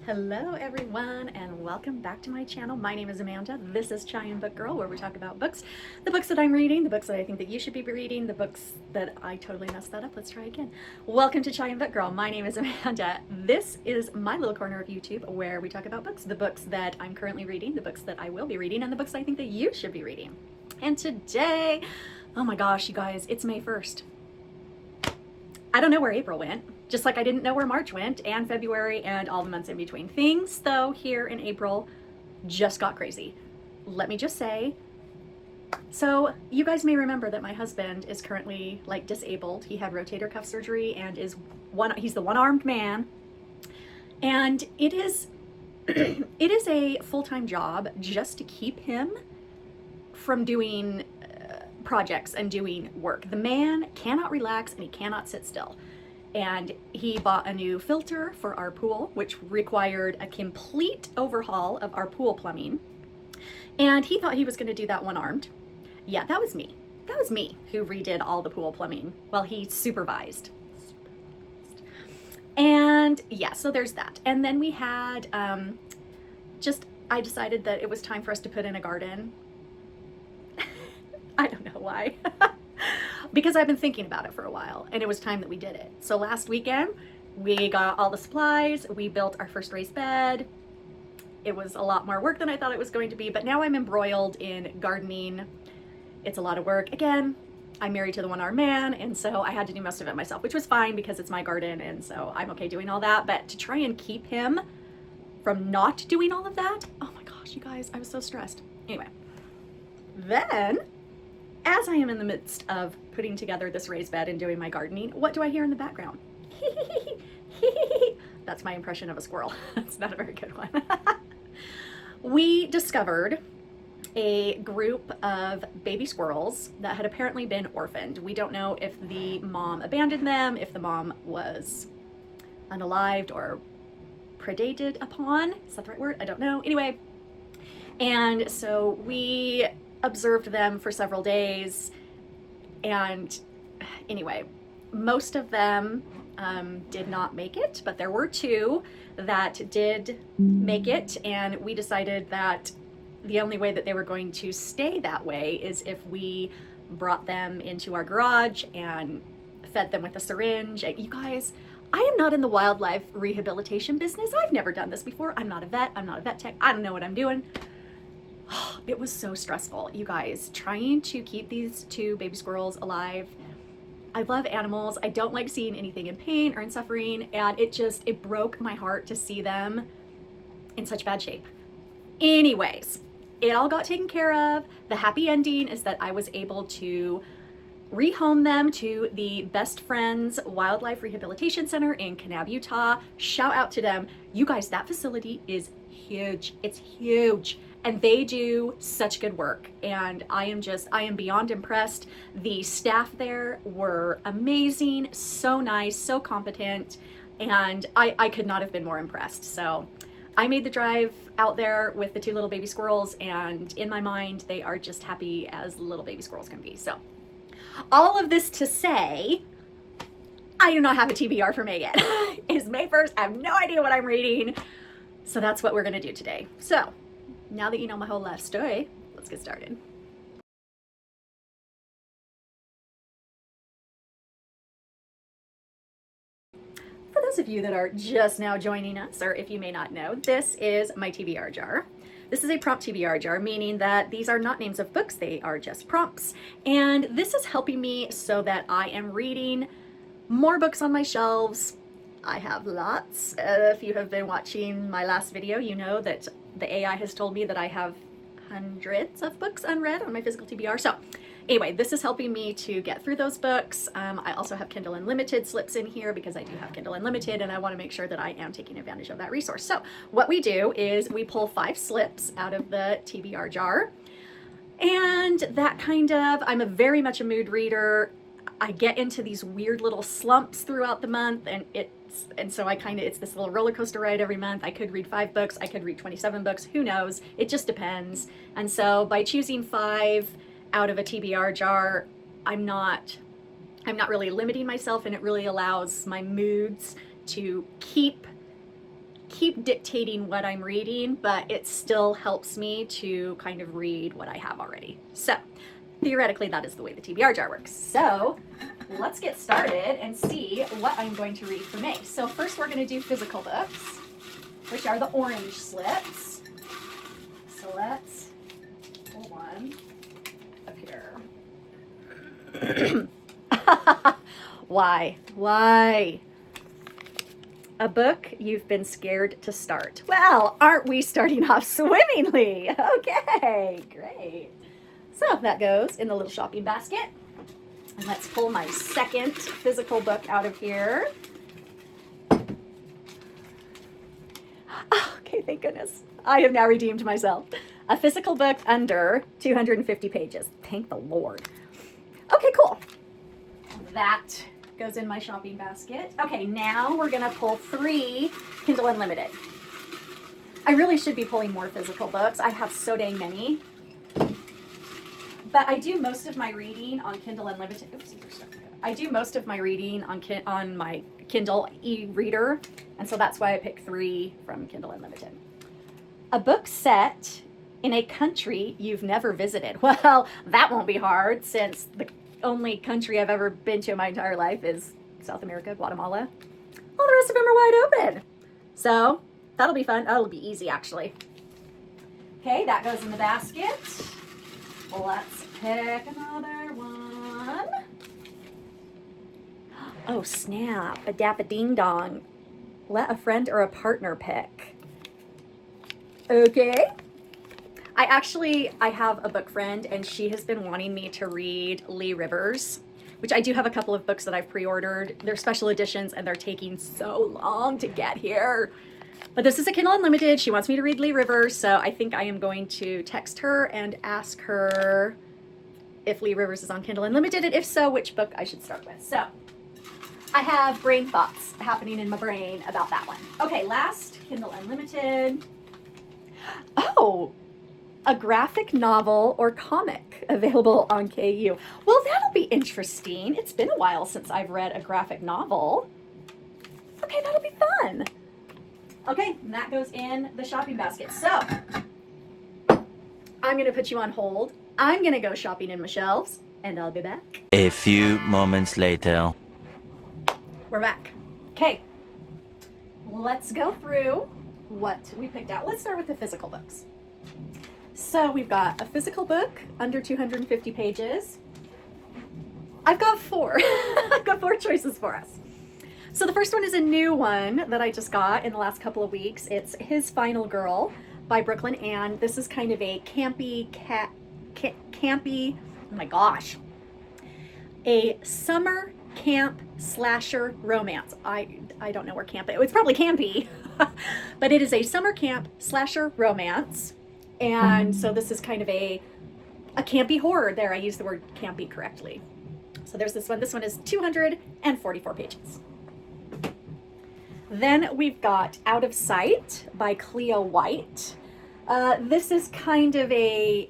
Hello everyone and welcome back to my channel. My name is Amanda. This is Chai and Book Girl, where we talk about books. The books that I'm reading, the books that I think that you should be reading, the books that I totally messed that up. Let's try again. Welcome to Chai and Book Girl. My name is Amanda. This is my little corner of YouTube where we talk about books, the books that I'm currently reading, the books that I will be reading, and the books I think that you should be reading. And today, oh my gosh, you guys, it's May 1st. I don't know where April went, just like I didn't know where March went, and February, and all the months in between. Things, though, here in April just got crazy. Let me just say, so you guys may remember that my husband is currently disabled. He had rotator cuff surgery and he's the one-armed man. And it is a full-time job just to keep him from doing projects and doing work. The man cannot relax and he cannot sit still. And he bought a new filter for our pool, which required a complete overhaul of our pool plumbing. And he thought he was going to do that one-armed. Yeah, that was me. That was me who redid all the pool plumbing while he supervised. And yeah, so there's that. And then we had I decided that it was time for us to put in a garden. I don't know why. Because I've been thinking about it for a while and it was time that we did it. So last weekend we got all the supplies, we built our first raised bed. It was a lot more work than I thought it was going to be, but now I'm embroiled in gardening. It's a lot of work. Again, I'm married to the one-armed man, and so I had to do most of it myself, which was fine because it's my garden, and so I'm okay doing all that. But to try and keep him from not doing all of that, oh my gosh, you guys, I was so stressed. Anyway, then as I am in the midst of putting together this raised bed and doing my gardening, what do I hear in the background? That's my impression of a squirrel. That's not a very good one. We discovered a group of baby squirrels that had apparently been orphaned. We don't know if the mom abandoned them, if the mom was unalived or predated upon. Is that the right word? I don't know. Anyway, and so we observed them for several days, and anyway, most of them did not make it, but there were two that did make it, and we decided that the only way that they were going to stay that way is if we brought them into our garage and fed them with a syringe. You guys, I am not in the wildlife rehabilitation business. I've never done this before. I'm not a vet. I'm not a vet tech. I don't know what I'm doing. It was so stressful, you guys, trying to keep these two baby squirrels alive. I love animals. I don't like seeing anything in pain or in suffering, and it broke my heart to see them in such bad shape. Anyways, it all got taken care of. The happy ending is that I was able to rehome them to the Best Friends Wildlife Rehabilitation Center in Kanab, Utah. Shout out to them. You guys, that facility is huge. It's huge. And they do such good work, and I am beyond impressed. The staff there were amazing, so nice, so competent, and I could not have been more impressed. So I made the drive out there with the two little baby squirrels, and in my mind, they are just happy as little baby squirrels can be. So all of this to say, I do not have a TBR for May yet. It's May 1st, I have no idea what I'm reading. So that's what we're gonna do today. So now that you know my whole life story, let's get started. For those of you that are just now joining us, or if you may not know, this is my TBR jar. This is a prompt TBR jar, meaning that these are not names of books, they are just prompts. And this is helping me so that I am reading more books on my shelves. I have lots. If you have been watching my last video, you know that the AI has told me that I have hundreds of books unread on my physical TBR. So anyway, this is helping me to get through those books. I also have Kindle Unlimited slips in here because I do have Kindle Unlimited, and I want to make sure that I am taking advantage of that resource. So what we do is we pull 5 slips out of the TBR jar, and that I'm very much a mood reader. I get into these weird little slumps throughout the month, and so it's this little roller coaster ride every month. I could read 5 books, I could read 27 books, who knows? It just depends. And so by choosing 5 out of a TBR jar, I'm not really limiting myself, and it really allows my moods to keep keep dictating what I'm reading, but it still helps me to kind of read what I have already. So theoretically, that is the way the TBR jar works. So let's get started and see what I'm going to read for May. So first we're going to do physical books, which are the orange slips. So let's pull one up here. Why? Why? A book you've been scared to start. Well, aren't we starting off swimmingly? Okay, great. So that goes in the little shopping basket. And let's pull my second physical book out of here. Oh, okay, thank goodness. I have now redeemed myself. A physical book under 250 pages. Thank the Lord. Okay, cool. That goes in my shopping basket. Okay, now we're gonna pull 3 Kindle Unlimited. I really should be pulling more physical books. I have so dang many. But I do most of my reading on Kindle Unlimited. Oops, I do most of my reading on my Kindle e-reader, and so that's why I picked 3 from Kindle Unlimited. A book set in a country you've never visited. Well, that won't be hard since the only country I've ever been to in my entire life is South America, Guatemala. All the rest of them are wide open. So that'll be fun. That'll be easy, actually. Okay, that goes in the basket. Let's pick another one. Oh, snap. A dappa ding dong. Let a friend or a partner pick. Okay. I have a book friend, and she has been wanting me to read Lee Rivers, which I do have a couple of books that I've pre-ordered. They're special editions, and they're taking so long to get here. But this is a Kindle Unlimited. She wants me to read Lee Rivers, so I think I am going to text her and ask her if Lee Rivers is on Kindle Unlimited, and if so, which book I should start with. So I have brain thoughts happening in my brain about that one. Okay, last Kindle Unlimited. Oh, a graphic novel or comic available on KU. Well, that'll be interesting. It's been a while since I've read a graphic novel. Okay, that'll be fun. Okay, and that goes in the shopping basket. So I'm going to put you on hold. I'm going to go shopping in my shelves, and I'll be back. A few moments later. We're back. Okay, let's go through what we picked out. Let's start with the physical books. So we've got a physical book under 250 pages. I've got 4. I've got 4 choices for us. So the first one is a new one that I just got in the last couple of weeks. It's His Final Girl by Brooklyn Ann. This is kind of a campy, oh my gosh, a summer camp slasher romance. I don't know where camp is. It's probably campy, but it is a summer camp slasher romance. And so this is kind of a campy horror. There, I used the word campy correctly. So there's this one. This one is 244 pages. Then we've got Out of Sight by Cleo White. This is kind of a,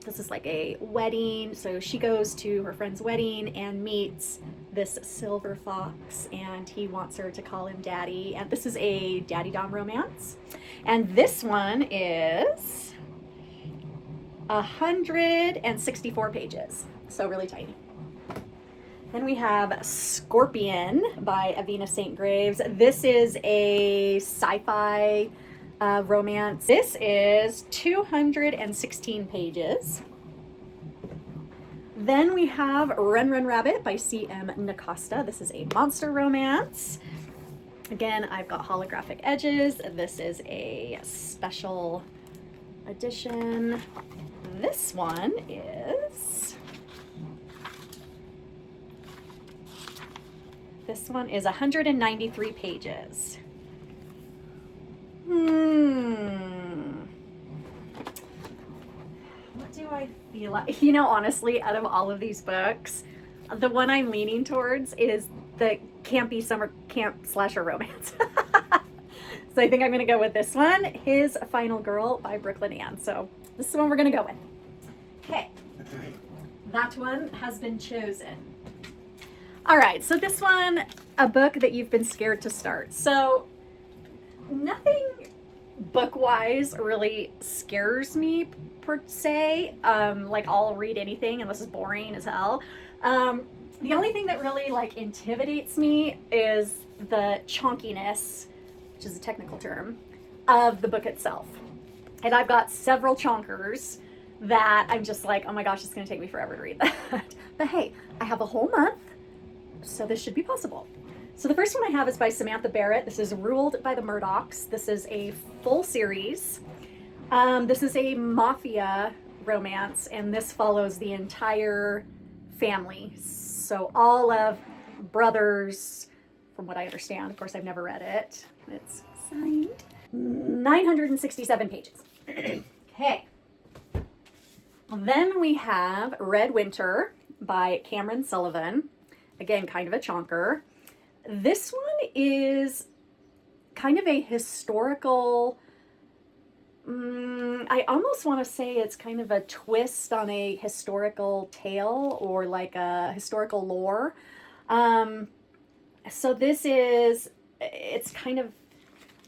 this is like a wedding. So she goes to her friend's wedding and meets this silver fox, and he wants her to call him daddy. And this is a daddy-dom romance. And this one is 164 pages. So really tiny. Then we have Scorpion by Avina St. Graves. This is a sci-fi romance. This is 216 pages. Then we have Run Run Rabbit by C.M. Nacosta. This is a monster romance. Again, I've got holographic edges. This is a special edition. This one is... This one is 193 pages. What do I feel like? You know, honestly, out of all of these books, the one I'm leaning towards is the campy summer camp slasher romance. So I think I'm going to go with this one, His Final Girl by Brooklyn Ann. So this is the one we're going to go with. Okay. That one has been chosen. All right, so this one, a book that you've been scared to start. So nothing book-wise really scares me per se. Like I'll read anything unless it's boring as hell. The only thing that really like intimidates me is the chonkiness, which is a technical term, of the book itself. And I've got several chonkers that I'm just like, oh my gosh, it's going to take me forever to read that. But hey, I have a whole month, so this should be possible. So the first one I have is by Samantha Barrett. This is Ruled by the Murdochs. This is a full series. This is a mafia romance, and this follows the entire family. So all of brothers, from what I understand. Of course, I've never read it. It's signed. 967 pages. Okay. Then we have Red Winter by Cameron Sullivan. Again, kind of a chonker. This one is kind of a historical, I almost want to say it's kind of a twist on a historical tale or like a historical lore. So this is, it's kind of,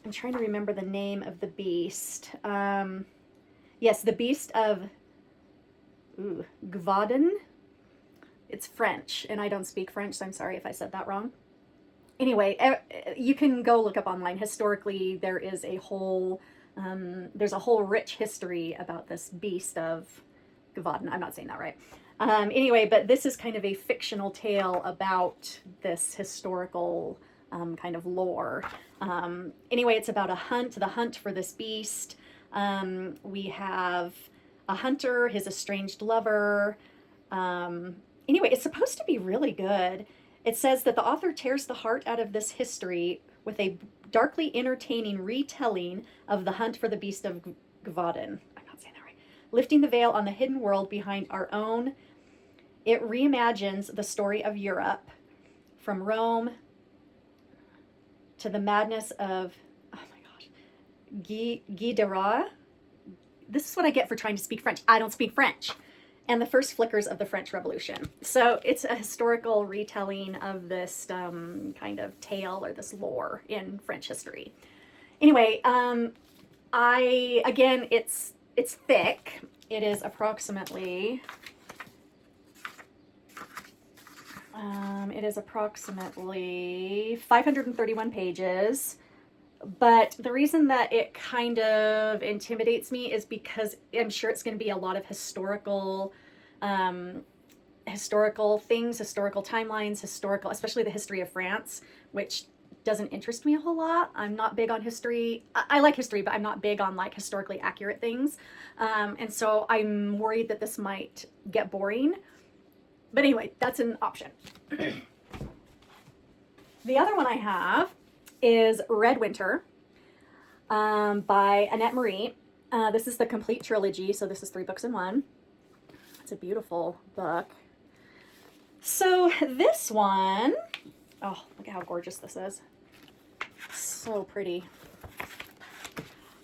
I'm trying to remember the name of the beast. Yes, the beast of Gvaudan. It's French, and I don't speak French, so I'm sorry if I said that wrong. Anyway, you can go look up online. Historically, there is a whole, there's a whole rich history about this beast of Gvaudan. I'm not saying that right. Anyway, but this is kind of a fictional tale about this historical kind of lore. Anyway, it's about a hunt, the hunt for this beast. We have a hunter, his estranged lover. Anyway, it's supposed to be really good. It says that the author tears the heart out of this history with a darkly entertaining retelling of the hunt for the beast of Gvaudan. I'm not saying that right. Lifting the veil on the hidden world behind our own, it reimagines the story of Europe from Rome to the madness of, oh my gosh, Guy Debord. This is what I get for trying to speak French. I don't speak French. And the first flickers of the French Revolution. So it's a historical retelling of this kind of tale or this lore in French history. Anyway, it's thick. It is approximately 531 pages. But the reason that it kind of intimidates me is because I'm sure it's going to be a lot of historical things, historical timelines, especially the history of France, which doesn't interest me a whole lot. I'm not big on history. I like history, but I'm not big on like historically accurate things. And so I'm worried that this might get boring. But anyway, that's an option. The other one I have is Red Winter by Annette Marie. This is the complete trilogy, so this is 3 books in one. It's a beautiful book. So this one, oh, look at how gorgeous this is. So pretty.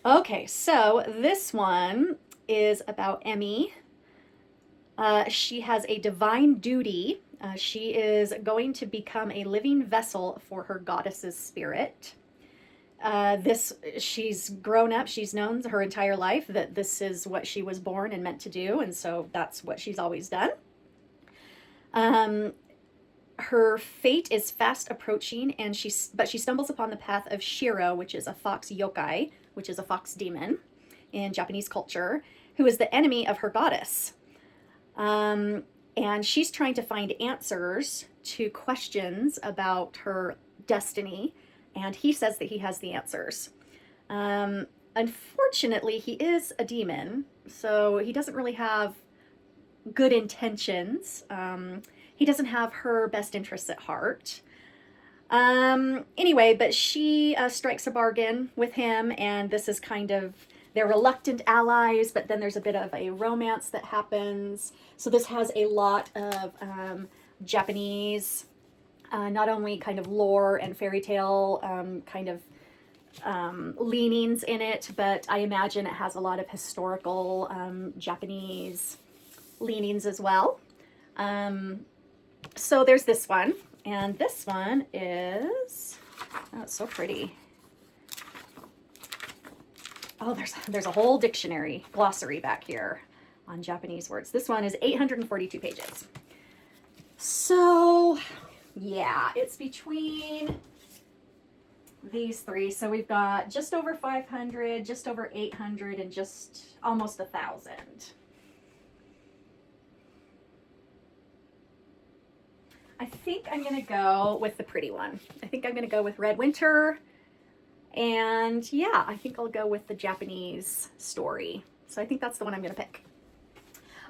Okay, so this one is about Emmy. She has a divine duty. She is going to become a living vessel for her goddess's spirit. She's grown up, she's known her entire life that this is what she was born and meant to do, and so that's what she's always done. Her fate is fast approaching, but she stumbles upon the path of Shiro, which is a fox yokai, which is a fox demon in Japanese culture, who is the enemy of her goddess. And she's trying to find answers to questions about her destiny, and he says that he has the answers. Unfortunately, he is a demon, so he doesn't really have good intentions. He doesn't have her best interests at heart. Anyway, but she strikes a bargain with him, and this is kind of, they're reluctant allies, but then there's a bit of a romance that happens. So this has a lot of Japanese, not only kind of lore and fairy tale kind of leanings in it, but I imagine it has a lot of historical Japanese leanings as well. So there's this one, and this one is, oh, it's so pretty. Oh, there's a whole dictionary, glossary back here on Japanese words. This one is 842 pages. So, yeah, it's between these three. So we've got just over 500, just over 800, and just almost 1,000. I think I'm going to go with the pretty one. I think I'm going to go with Red Winter. And yeah, I think I'll go with the Japanese story. So I think that's the one I'm going to pick.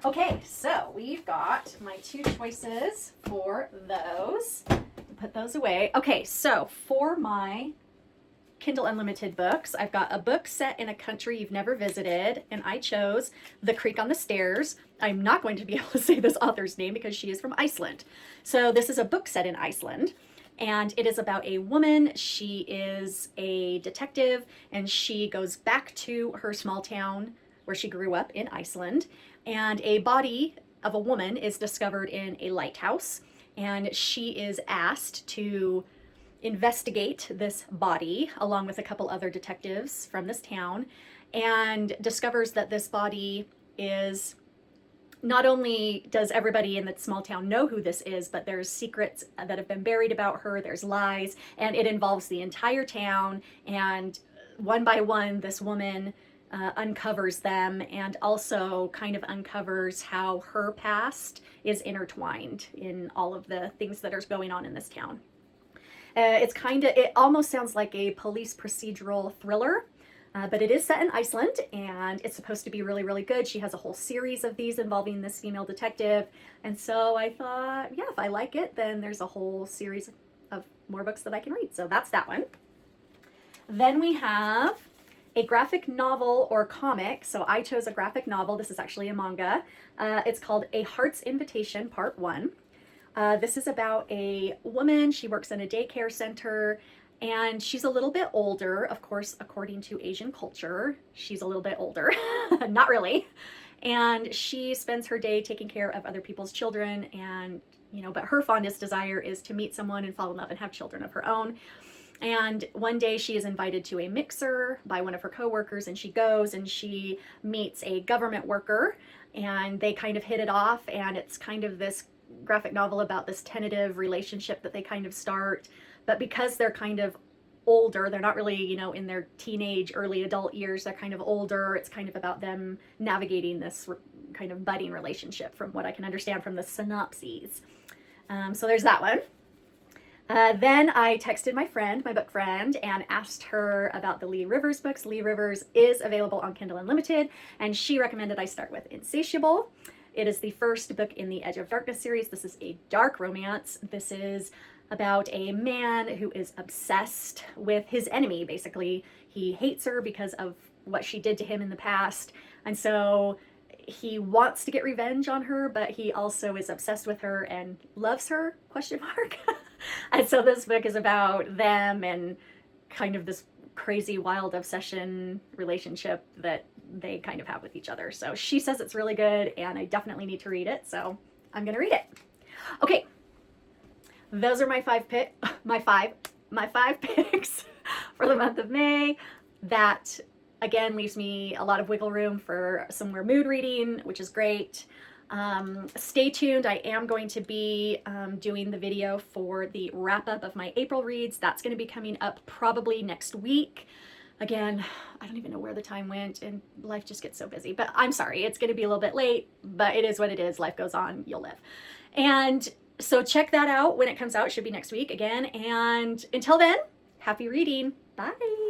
Okay, so we've got my 2 choices for those. Put those away. Okay, so for my Kindle Unlimited books, I've got a book set in a country you've never visited, and I chose The Creek on the Stairs. I'm not going to be able to say this author's name because she is from Iceland. So this is a book set in Iceland, and it is about a woman. She is a detective, and she goes back to her small town where she grew up in Iceland, and a body of a woman is discovered in a lighthouse, and she is asked to investigate this body along with a couple other detectives from this town, and discovers that this body is, not only does everybody in that small town know who this is, but there's secrets that have been buried about her, there's lies, and it involves the entire town, and one by one this woman uncovers them, and also kind of uncovers how her past is intertwined in all of the things that are going on in this town. It almost sounds like a police procedural thriller, but it is set in Iceland, and it's supposed to be really, really good. She has a whole series of these involving this female detective, and so I thought, yeah, if I like it, then there's a whole series of more books that I can read. So that's that one. Then we have a graphic novel or comic. So I chose a graphic novel. This is actually a manga. It's called A Heart's Invitation, Part 1. This is about a woman. She works in a daycare center, and she's a little bit older. Of course, according to Asian culture, she's a little bit older. Not really. And she spends her day taking care of other people's children, and, but her fondest desire is to meet someone and fall in love and have children of her own. And one day she is invited to a mixer by one of her coworkers, and she goes and she meets a government worker, and they kind of hit it off, and it's kind of this graphic novel about this tentative relationship that they kind of start. But because they're kind of older, they're not really, in their teenage, early adult years, they're kind of older. It's kind of about them navigating this kind of budding relationship, from what I can understand from the synopses. So there's that one. Then I texted my book friend, and asked her about the Lee Rivers books. Lee Rivers is available on Kindle Unlimited, and she recommended I start with Insatiable. It is the first book in the Edge of Darkness series. This is a dark romance. This is about a man who is obsessed with his enemy, basically. He hates her because of what she did to him in the past, and so he wants to get revenge on her, but he also is obsessed with her and loves her, ? And so this book is about them and kind of this crazy, wild obsession relationship that they kind of have with each other. So she says it's really good, and I definitely need to read it, so I'm gonna read it. Okay, those are my five picks for the month of May. That again leaves me a lot of wiggle room for some more mood reading, which is great. Stay tuned. I am going to be doing the video for the wrap up of my April reads. That's going to be coming up probably next week. Again, I don't even know where the time went, and life just gets so busy, but I'm sorry. It's going to be a little bit late, but it is what it is. Life goes on. You'll live. And so check that out when it comes out. It should be next week again. And until then, happy reading. Bye.